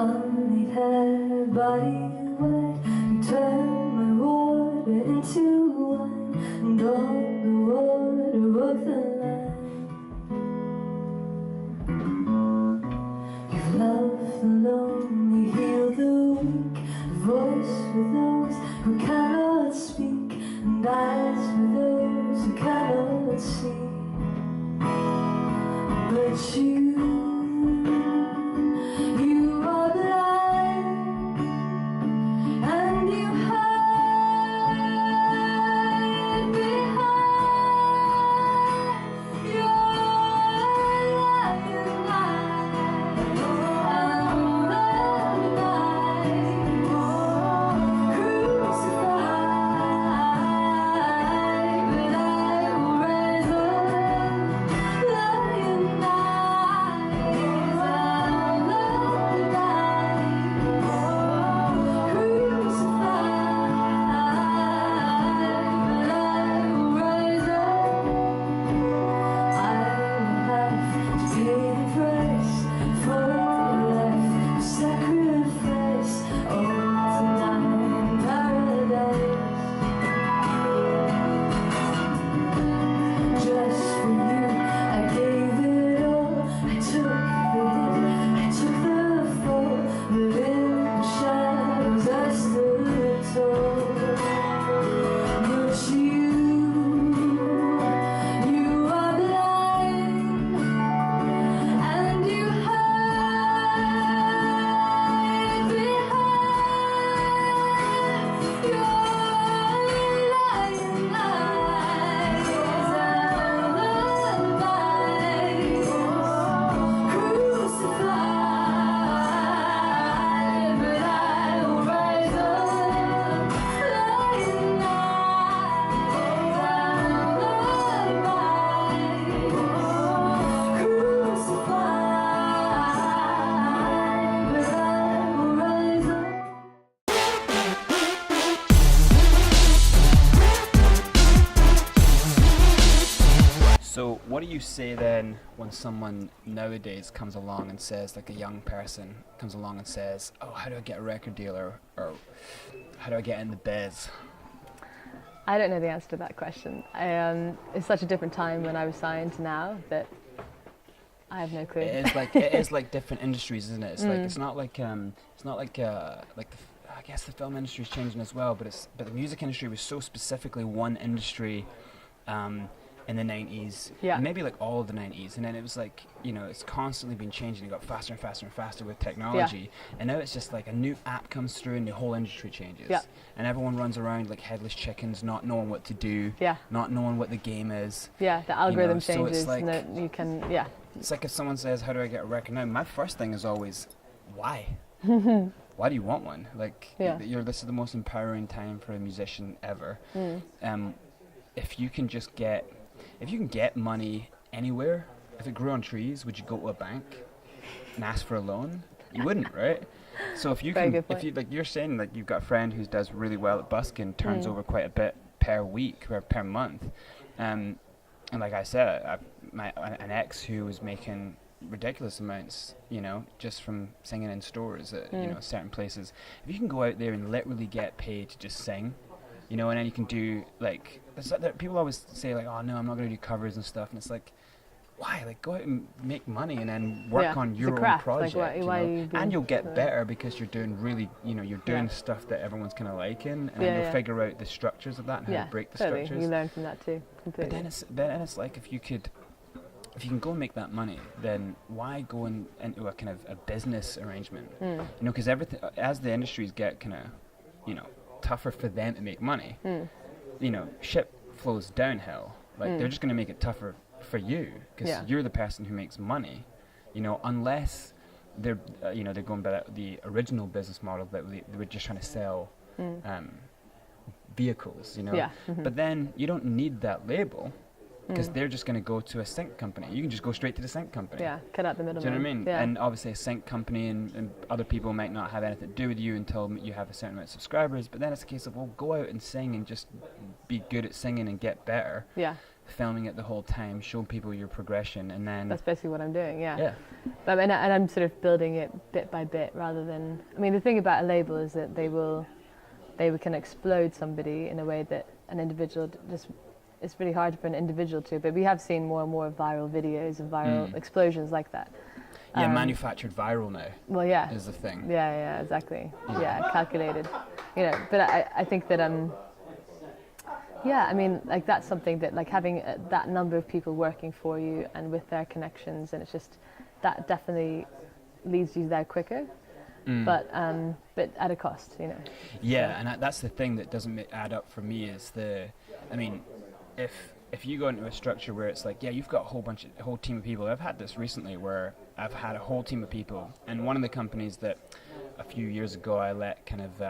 Honey hair, body wet, you turn my water into wine, and all the water of the land. You love the lonely, heal the weak, a voice for those who cannot speak, and eyes for those who cannot see. But you are blind, and you hide behind your lying eyes. I'm alive, crucified, but I will rise up, lying So what do you say then when someone nowadays comes along and says, like a young person comes along and says, oh, how do I get a record deal, or how do I get in the biz? I don't know the answer to that question. It's such a different time when I was signed to now that I have no clue. It is like different industries, isn't it? It's like it's not like I guess the film industry is changing as well, but the music industry was so specifically one industry in the 90s, maybe like all of the 90s, and then it was like, you know, it's constantly been changing. It got faster and faster and faster with technology, and now it's just like a new app comes through and the whole industry changes, and everyone runs around like headless chickens, not knowing what to do, not knowing what the game is. The algorithm changes, so it's like, and that you can, It's like if someone says, how do I get a record now? My first thing is always, why? Why do you want one? Like, this is the most empowering time for a musician ever. If you can get money anywhere, if it grew on trees, would you go to a bank and ask for a loan? You wouldn't, right? So if you like you're saying, like you've got a friend who does really well at busking, turns over quite a bit per week or per month, and like I said, an ex who was making ridiculous amounts, you know, just from singing in stores at you know, certain places. If you can go out there and literally get paid to just sing, you know, and then you can do like people always say like, oh no, I'm not going to do covers and stuff, and it's like, why? Like, go out and make money and then work on your own project, like, why and you'll get better because you're doing really, you know, you're doing stuff that everyone's kind of liking, and then you'll figure out the structures of that and how to break the structures. You learn from that too, completely. But then it's like, if you can go and make that money, then why go into a kind of a business arrangement? You know, because everything, as the industries get kind of, you know, tougher for them to make money, you know, shit flows downhill. Like, they're just going to make it tougher for you, because you're the person who makes money, you know, unless they're, you know, they're going by the original business model that they were just trying to sell vehicles, you know. But then you don't need that label, because they're just going to go to a sync company. You can just go straight to the sync company. Cut out the middleman. Do you know what I mean? And obviously a sync company and other people might not have anything to do with you until you have a certain amount of subscribers, but then it's a case of, well, go out and sing and just be good at singing and get better. filming it the whole time, showing people your progression, and then that's basically what I'm doing. Yeah. yeah. And I'm sort of building it bit by bit rather than. I mean, the thing about a label is that they can explode somebody in a way that an individual just. It's really hard for an individual to, but we have seen more and more viral videos and viral explosions like that. Yeah, manufactured viral now. Well, yeah, is the thing. Yeah, exactly. Yeah, calculated. You know, but I think that yeah, I mean, like that's something that like having that number of people working for you and with their connections, and it's just that definitely leads you there quicker. But at a cost, you know. Yeah, so. And that's the thing that doesn't add up for me is I mean, if you go into a structure where it's like, yeah, you've got a whole team of people. I've had this recently where I've had a whole team of people, and one of the companies that a few years ago I let kind of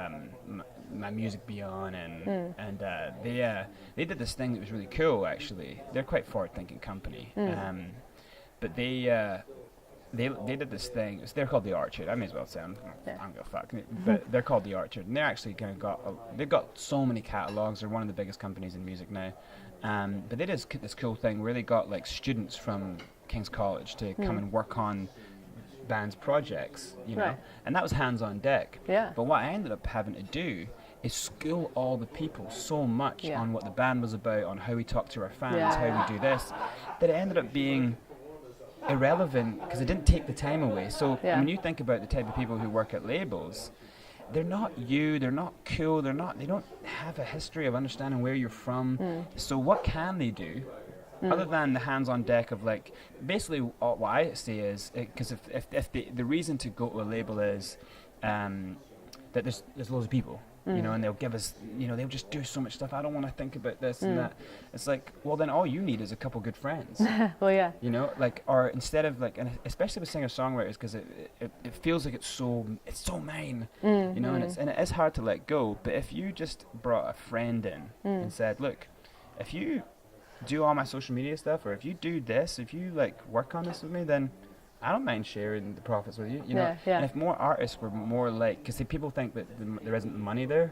my music be on, and they did this thing that was really cool actually. They're quite forward-thinking company, but they did this thing. They're called the Orchard. I may as well say I'm gonna fuck, but they're called the Orchard, and they're actually they've got so many catalogs. They're one of the biggest companies in music now. But they did this cool thing where they got like students from King's College to come and work on bands' projects, you know, and that was hands on deck. Yeah. But what I ended up having to do is school all the people so much on what the band was about, on how we talk to our fans, how we do this, that it ended up being irrelevant because it didn't take the time away. So when you think about the type of people who work at labels, they're not they're not cool, they don't have a history of understanding where you're from. So what can they do other than the hands on deck of like, basically what I say is, because if the reason to go to a label is that there's loads of people, you know, and they'll give us, you know, they'll just do so much stuff. I don't want to think about this and that. It's like, well, then all you need is a couple good friends. Well, yeah. You know, like, or instead of like, and especially with singer-songwriters, because it feels like it's so mine, you know, and it is hard to let go. But if you just brought a friend in and said, look, if you do all my social media stuff, or if you do this, if you like work on this with me, then I don't mind sharing the profits with you, you know. Yeah. And if more artists were more like, because people think that there isn't money there.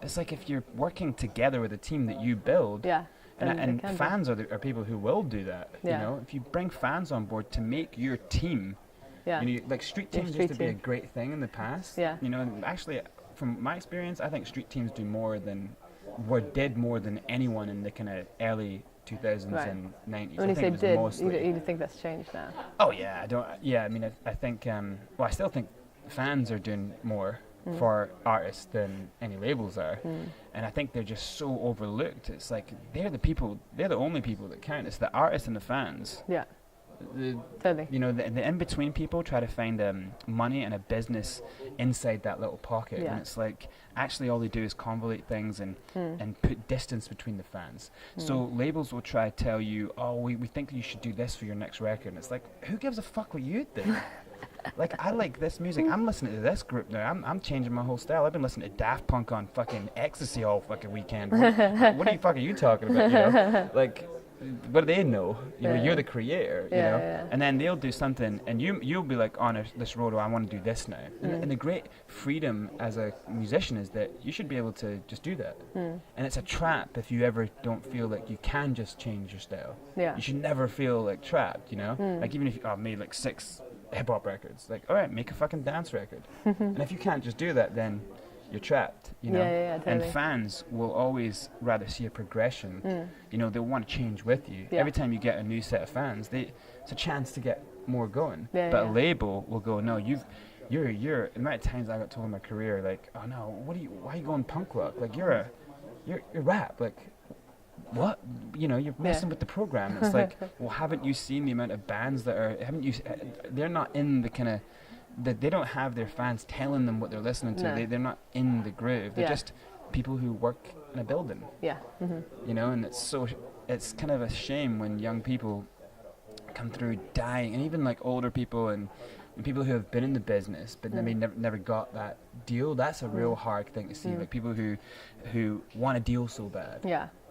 It's like if you're working together with a team that you build, and fans are people who will do that. You know, if you bring fans on board to make your team, you know, like street teams used to be a great thing in the past. Yeah. You know, and actually, from my experience, I think street teams did more than anyone in the kind of early 2000s and 90s. When you say did, you think that's changed now? Oh yeah, I mean, I think, well, I still think fans are doing more for artists than any labels are, and I think they're just so overlooked. It's like they're the only people that count. It's the artists and the fans. Yeah. Totally. You know, the in-between people try to find money and a business inside that little pocket, and it's like actually all they do is convolute things and put distance between the fans. So labels will try to tell you, oh, we think you should do this for your next record, and it's like, who gives a fuck what you think? Like, I like this music. I'm listening to this group now. I'm changing my whole style. I've been listening to Daft Punk on fucking ecstasy all fucking weekend. What the fuck are you talking about? You know, like, what do they know? You know, you're the creator, you know? And then they'll do something, and you'll be like, on this road, I want to do this now. And the great freedom as a musician is that you should be able to just do that. And it's a trap if you ever don't feel like you can just change your style. You should never feel like trapped, you know? Like, even if you made like 6 hip-hop records, like, all right, make a fucking dance record. And if you can't just do that, then you're trapped, you know. Totally. And fans will always rather see a progression. You know, they'll want to change with you. Every time you get a new set of fans, it's a chance to get more going. But a label will go, no, you're the amount of times I got told in my career, like, oh no, why are you going punk rock? Like, you're rap. Like, what? You know, you're messing with the program. It's like, well, haven't you seen the amount of bands they're not in the kind of, that they don't have their fans telling them what they're listening to. They're not in the groove. They're just people who work in a building. You know, and it's kind of a shame when young people come through dying, and even like older people and people who have been in the business but maybe never got that deal. That's a real hard thing to see. Like people who want a deal so bad.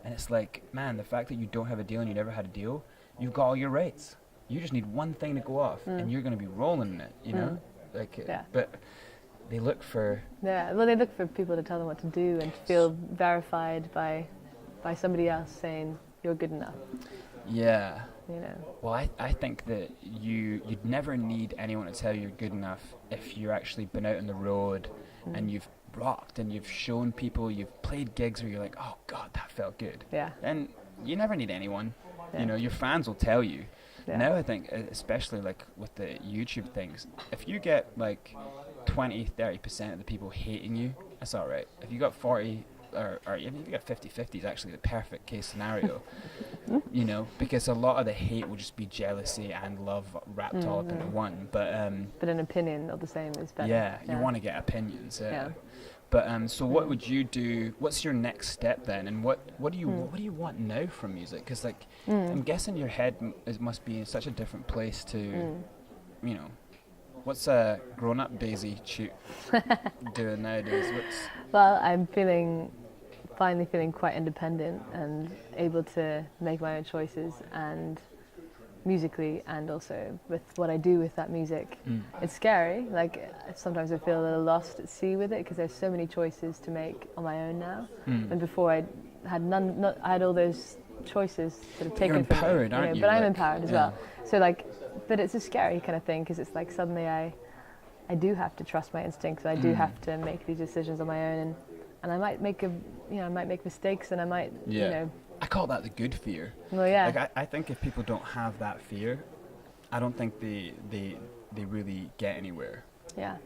And it's like, man, the fact that you don't have a deal and you never had a deal, you've got all your rights. You just need one thing to go off, and you're going to be rolling in it, you know? Like, but they look for... well, they look for people to tell them what to do and feel verified by somebody else saying, you're good enough. Yeah. You know. Well, I think that you'd never need anyone to tell you you're good enough if you're actually been out on the road and you've rocked and you've shown people, you've played gigs where you're like, oh God, that felt good. Yeah. And you never need anyone. Yeah. You know, your fans will tell you. Yeah. Now I think, especially like with the YouTube things, if you get like 20-30% of the people hating you, that's all right. If you got 40 or even if you got 50-50 is actually the perfect case scenario. You know, because a lot of the hate will just be jealousy and love wrapped all up into one. But an opinion of the same is better. Yeah, you want to get opinions. Yeah. But so what would you do? What's your next step then? And what do you want now from music? Because like I'm guessing your head must be in such a different place to, you know, what's a grown-up Daisy Chute doing nowadays? Well, I'm finally feeling quite independent and able to make my own choices, and musically and also with what I do with that music. It's scary, like sometimes I feel a little lost at sea with it because there's so many choices to make on my own now, and before I had I had all those choices sort of taken from me. You're empowered, aren't you? But I'm empowered as well. So like, but it's a scary kind of thing because it's like suddenly I do have to trust my instincts. I do have to make these decisions on my own, and I might make I might make mistakes, and I might you know. I call that the good fear. Well, yeah. Like I think if people don't have that fear, I don't think they really get anywhere. Yeah.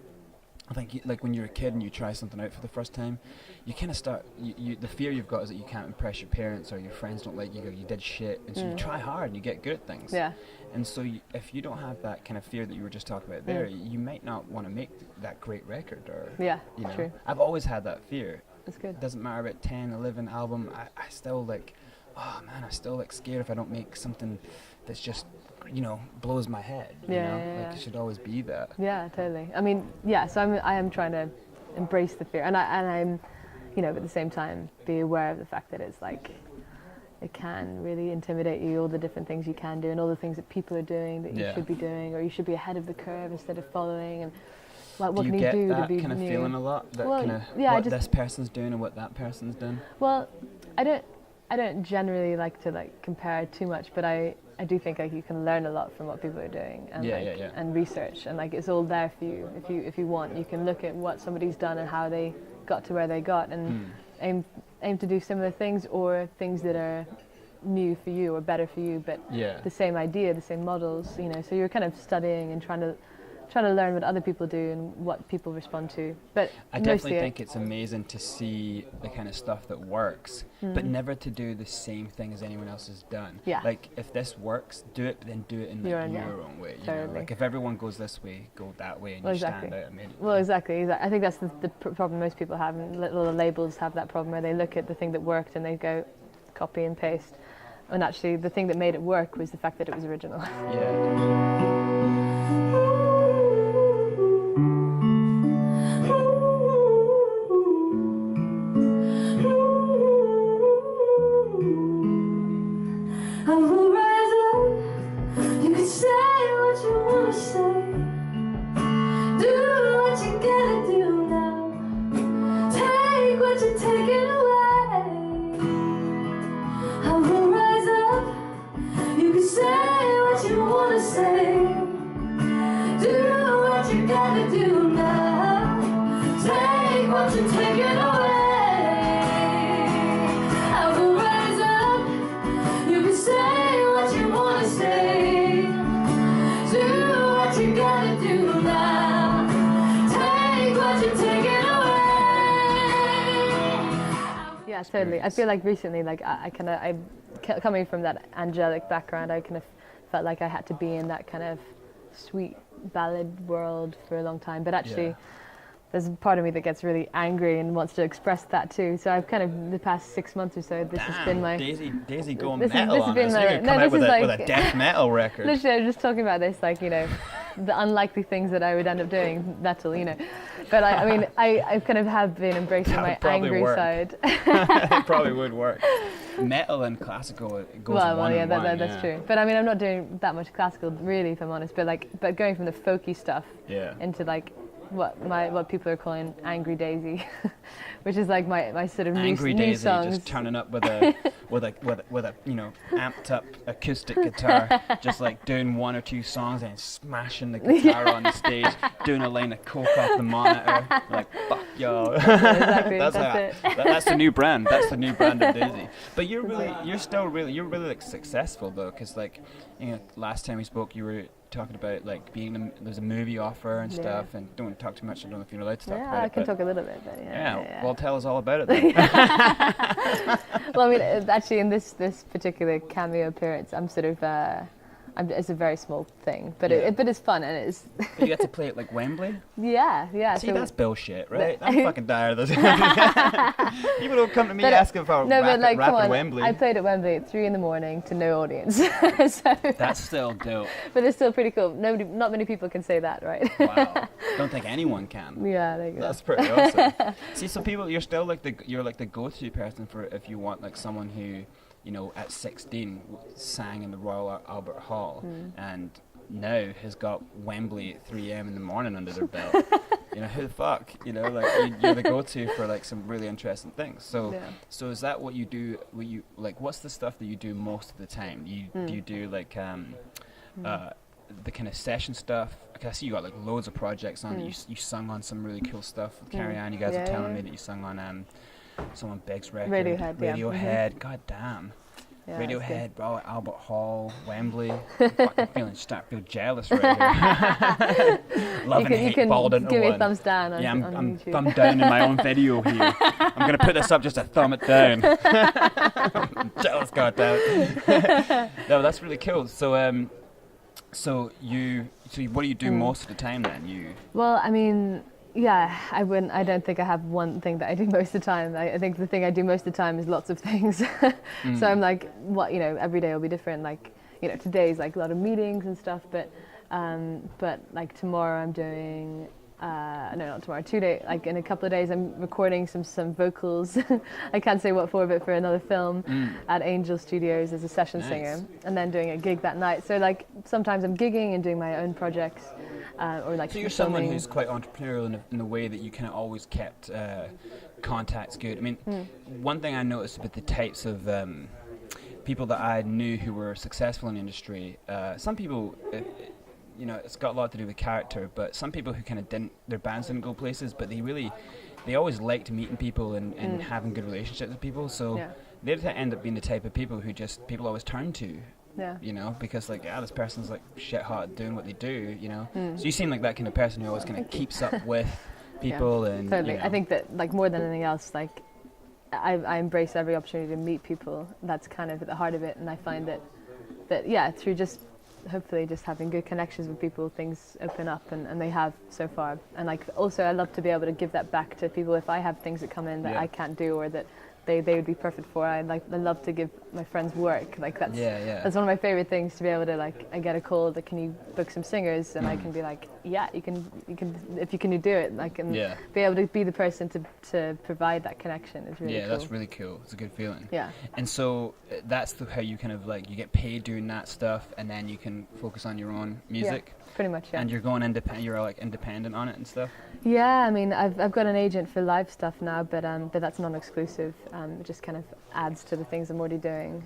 I think like when you're a kid and you try something out for the first time, you kind of start. The fear you've got is that you can't impress your parents or your friends don't like you. You did shit, and so you try hard and you get good at things. Yeah. And so if you don't have that kind of fear that you were just talking about there, you might not want to make that great record. Or you know. True. I've always had that fear. That's good. It doesn't matter about 10, 11 album. I still like, oh man, I still like scared if I don't make something that's just, you know, blows my head. You know? Like it should always be that. Yeah, totally. I mean, yeah. So I am trying to embrace the fear, and I'm, you know, but at the same time be aware of the fact that it's like, it can really intimidate you. All the different things you can do, and all the things that people are doing that you should be doing, or you should be ahead of the curve instead of following. And like, what do you can get you do that to be kind of new? feeling a lot? That Well, kind of what this person's doing and what that person's doing. Well, I don't generally like to like compare too much, but I do think like you can learn a lot from what people are doing, and and research, and like it's all there for you if you want. You can look at what somebody's done and how they got to where they got, and aim to do similar things or things that are new for you or better for you, but the same idea, the same models, you know. So you're kind of studying and trying to learn what other people do and what people respond to. But I definitely think it's amazing to see the kind of stuff that works, but never to do the same thing as anyone else has done. Yeah. Like if this works, do it, but then do it in your own way. You know? Like if everyone goes this way, go that way, and you stand out immediately. Well, exactly. I think that's the problem most people have, and little labels have that problem where they look at the thing that worked and they go copy and paste. And actually, the thing that made it work was the fact that it was original. Yeah. I will rise up. You can say what you wanna say. Do what you gotta do now. Take what you're taking away. I will rise up. You can say what you wanna say. Do what you gotta do now. Take what you're taking away. I will rise up. You can say what you wanna say. Do what you gotta do now. Take what you're taking away. Yeah, totally. I feel like recently, like coming from that angelic background, I kind of felt like I had to be in that kind of sweet ballad world for a long time. But actually, there's a part of me that gets really angry and wants to express that too. So I've kind of, the past 6 months or so, this has been my... Daisy going this metal has on been us. my- You're gonna no, come out this is with like- a death metal record. Literally, I was just talking about this, like, you know, the unlikely things that I would end up doing, metal, you know. But I mean, I kind of have been embracing That my would probably angry work. side. It probably would work. Metal and classical it goes one yeah, on one. that's true. But I mean, I'm not doing that much classical, really, if I'm honest. But going from the folky stuff into like what people are calling Angry Daisy, which is like my sort of Angry new Daisy, songs. just turning up with a with a you know, amped up acoustic guitar, just like doing one or two songs and smashing the guitar on the stage, doing a line of coke off the monitor, like fuck y'all. Exactly, that's the new brand. That's the new brand of Daisy. But you're really like successful though, because like, you know, last time we spoke, you were talking about like there's a movie offer and stuff, and don't talk too much. I don't know if you're allowed to talk about it. Yeah, I can talk a little bit, but Well, tell us all about it then. Well, I mean, actually, in this particular cameo appearance, I'm sort of. It's a very small thing, but but it's fun, and it's. But you get to play it like Wembley. Yeah. See, so that's bullshit, right? I'm fucking tired of this. People don't come to me asking for rap at Wembley. I played at Wembley at 3 a.m. to no audience. So, that's still dope. But it's still pretty cool. Not many people can say that, right? Wow. Don't think anyone can. Yeah, there you go. That's pretty awesome. See, so people, you're still like the go-to person for if you want like someone who, you know, at 16 sang in the Royal Albert Hall and now has got Wembley at 3 a.m. in the morning under their belt. You know, who the fuck? You know, like you're the go-to for like some really interesting things. So, so is that what you do? What's the stuff that you do most of the time? Do you do like the kind of session stuff? I see you got like loads of projects on. You sung on some really cool stuff with Carrie Ann. You guys are telling me that you sung on someone Big's record. Radiohead. God damn. Yeah, Radiohead, bro, at Albert Hall, Wembley. I'm fucking starting to feel jealous right here. Love and hate balled into one. Give me a thumbs down on, I'm YouTube. thumb down in my own video here. I'm going to put this up just to thumb it down. I'm jealous, goddamn. No, that's really cool. So, what do you do most of the time then? Well, I mean, yeah, I don't think I have one thing that I do most of the time. I think the thing I do most of the time is lots of things. So I'm like, every day will be different. Like, today's like a lot of meetings and stuff, but like tomorrow I'm doing, no, not tomorrow, 2 days, like in a couple of days I'm recording some vocals. I can't say what for, but for another film at Angel Studios as a session singer, and then doing a gig that night. So like sometimes I'm gigging and doing my own projects. Or like so you're someone who's quite entrepreneurial in the way that you kind of always kept contacts good. I mean, one thing I noticed about the types of people that I knew who were successful in the industry, some people, it's got a lot to do with character, but some people who kind of their bands didn't go places, but they always liked meeting people and having good relationships with people, so they end up being the type of people who people always turn to. Yeah. Because like, this person's like shit hot doing what they do, So you seem like that kind of person who always kind of keeps up with people and totally. I think that like more than anything else, like I embrace every opportunity to meet people. That's kind of at the heart of it, and I find that through just hopefully just having good connections with people, things open up, and they have so far. And like also I love to be able to give that back to people if I have things that come in that I can't do or that they would be perfect for. I love to give my friends work. Like that's one of my favorite things, to be able to like, I get a call that can you book some singers, and I can be like, yeah, you can if you can do it. Like, and be able to be the person to provide that connection is really cool. That's really cool. It's a good feeling. Yeah. And so that's how you kind of like, you get paid doing that stuff, and then you can focus on your own music. Yeah, pretty much. Yeah. And you're going independent. You're like independent on it and stuff. Yeah, I mean, I've got an agent for live stuff now, but that's non-exclusive. It just kind of adds to the things I'm already doing.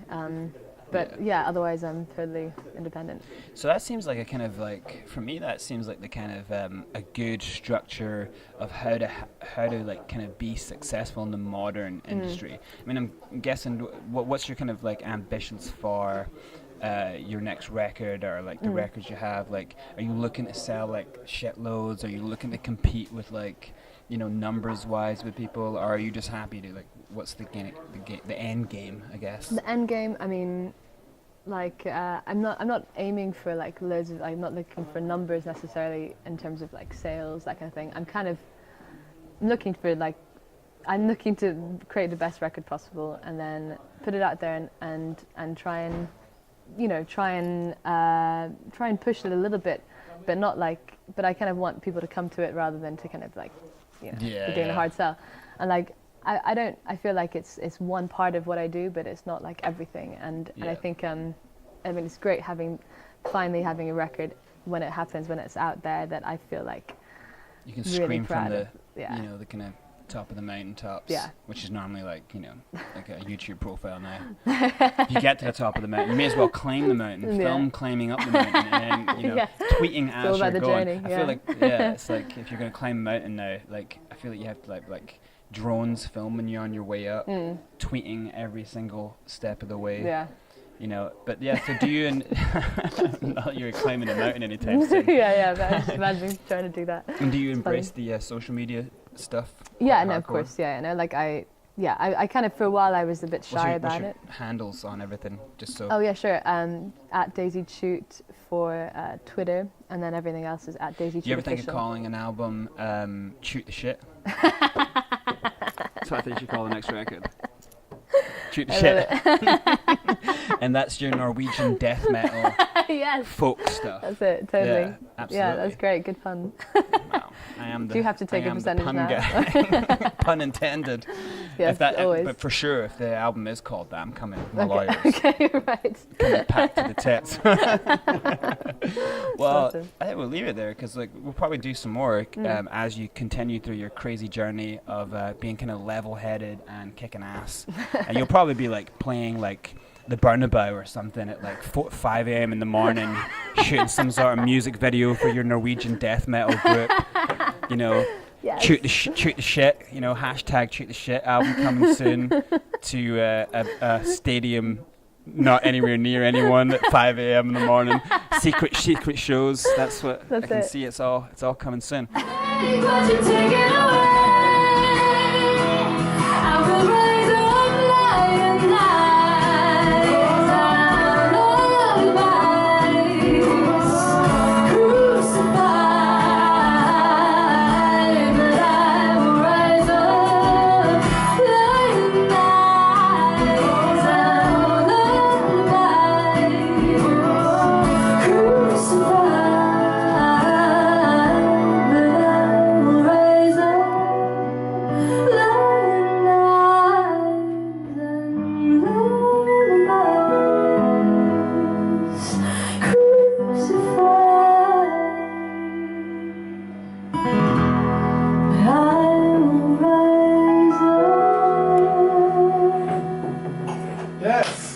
But otherwise I'm totally independent. So that seems like a kind of like, for me, that seems like the kind of a good structure of how to like kind of be successful in the modern industry. I mean, I'm guessing what's your kind of like ambitions for your next record, or like the records you have? Like, are you looking to sell like shitloads? Are you looking to compete with like, numbers wise with people, or are you just happy to like, what's the end game, I guess? The end game, I mean, like I'm not aiming for like loads of, I'm not looking for numbers necessarily in terms of like sales, that kind of thing. I'm looking to create the best record possible, and then put it out there and try and push it a little bit, but not like, but I kind of want people to come to it rather than to kind of like, be doing a hard sell. And like, I feel like it's one part of what I do, but it's not like everything. And I think, I mean, it's great finally having a record when it happens, when it's out there, that I feel like You can really scream from proud the, of. Yeah. you know, the kind of top of the mountaintops, Yeah. which is normally like, you know, like a YouTube profile now. If you get to the top of the mountain, you may as well climb the mountain, film climbing up the mountain, and then, you know, tweeting as all you're about the going. journey, I feel like, it's like if you're going to climb a mountain now, like, I feel like you have to like drones filming you on your way up, tweeting every single step of the way. Yeah. You know, but yeah, so do you, and not that you're climbing a mountain anytime soon. yeah, but I just imagine trying to do that. And do you It's embrace funny. the social media stuff? Yeah, quite no, of hardcore? course, yeah, no, like I kind of, for a while, I was a bit shy What's about your it. handles on everything, just so. Oh yeah, sure. At Daisy Chute for Twitter, and then everything else is at Daisy Chute. Do you ever think of official. calling an album Chute the Shit? That's what I think you should call the next record. Chute the Shit. And that's your Norwegian death metal Yes, folk stuff. that's it, totally. Yeah, absolutely. Yeah, that's great, good fun. Wow. I am the, Do you have to take I a am the percentage pun now? Guy. Pun intended. Yes, always. But for sure, if the album is called that, I'm coming with my lawyers. Okay, right. Coming packed to the tits. Well, Awesome. I think we'll leave it there because like we'll probably do some more as you continue through your crazy journey of being kind of level-headed and kicking ass. And you'll probably be like playing like the Burnabout or something at like 5 a.m. in the morning, shooting some sort of music video for your Norwegian death metal group. You know, Yes. Chute the shit. You know, hashtag Chute the Shit album coming soon to a stadium not anywhere near anyone at 5 a.m. in the morning. Secret shows. That's what I can see. It's all coming soon. Take what you're taking away. I will rise up like a knight. Lullabies crucified, but I will rise up like a knight. Lullabies crucified, but I will rise up like knives and lullabies crucified, but I will rise up. Yes.